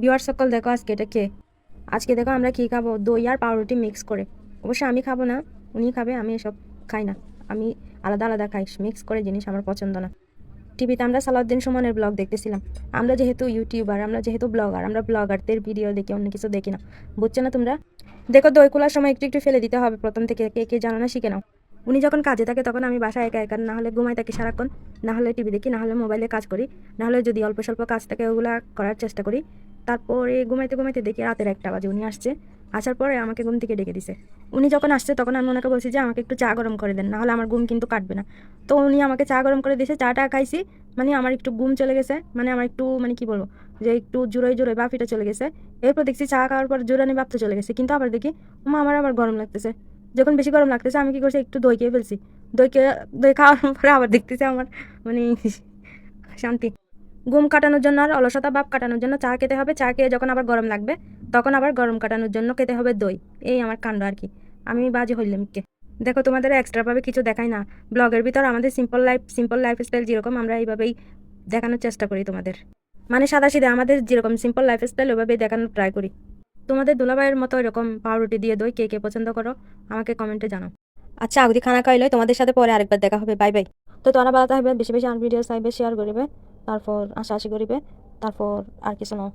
Viewer সকল দেখো আজকে এটা কে, আজকে দেখো আমরা কী খাবো, দই আর পাউরুটি মিক্স করে। অবশ্য আমি খাবো না, উনি খাবে, আমি এসব খাই না। আমি আলাদা আলাদা খাই, মিক্স করে জিনিস আমার পছন্দ না। টিভিতে আমরা সালাউদ্দিন সুমনের ব্লগ দেখতেছিলাম। আমরা যেহেতু ইউটিউবার, আমরা যেহেতু ব্লগার, আমরা ব্লগারদের ভিডিও দেখি, অন্য কিছু দেখি না। বুঝছো না তোমরা? দেখো দই খোলার সময় একটু একটু ফেলে দিতে হবে প্রথম থেকে, কে কে জানো না শিখে নাও। উনি যখন কাজে থাকে তখন আমি বাসায় একা একা, না হলে ঘুমাই থাকি সারাক্ষণ, না হলে টিভি দেখি, না হলে মোবাইলে কাজ করি, না হলে যদি অল্প স্বল্প কাজ থাকে ওগুলা করার চেষ্টা করি। তারপরে ঘুমাইতে ঘুমাইতে দেখি রাতের 1টা বাজে উনি আসছে। আসার পরে আমাকে ঘুম থেকে ডেকে দিছে। উনি যখন আসছে তখন আমি ওনাকে বলছি যে আমাকে একটু চা গরম করে দেন, না হলে আমার ঘুম কিন্তু কাটবে না। তো উনি আমাকে চা গরম করে দিয়েছে, চাটা খাইছি, মানে আমার একটু ঘুম চলে গেছে, মানে আমার একটু মানে কি বলবো, যে একটু জোরে জোরে বাফিটা চলে গেছে। এরপর দেখছি চা খাওয়ার পর জোরানি বাপটা চলে গেছে, কিন্তু আবার দেখি আমার আবার গরম লাগতেছে। যখন বেশি গরম লাগতেছে আমি কি করছি, একটু দই খেয়ে ফেলছি। দই খেয়ে, দই খাওয়ার পরে আবার দেখতেছি আমার মানে শান্তি। ঘুম কাটানোর জন্য আর অলসতা ভাব কাটানোর জন্য চা খেতে হবে, চা খেয়ে যখন আবার গরম লাগবে তখন আবার গরম কাটানোর জন্য খেতে হবে দই। এই আমার কাণ্ড আর কি, আমি বাজে হইলাম কে। দেখো তোমাদের এক্সট্রাভাবে কিছু দেখাই না, ব্লগের ভিতর আমাদের সিম্পল লাইফস্টাইল যেরকম আমরা এইভাবেই দেখানোর চেষ্টা করি তোমাদের, মানে সাদাসিধে আমাদের যেরকম সিম্পল লাইফস্টাইল ওইভাবেই দেখানোর ট্রাই করি। তোমাদের দুলাভাইয়ের মতো এরকম পাউরুটি দিয়ে দই কে কে পছন্দ করো আমাকে কমেন্টে জানাও। আচ্ছা আগুদি খানা খাইলে তোমাদের সাথে পরে আরেকবার দেখা হবে, বাই বাই। তো তোরা ভালো থাকবে, বেশি বেশি আর ভিডিও চাইবে শেয়ার করিবে, তারপর আশা আশি করিবে, তারপর আর কিছু নাও।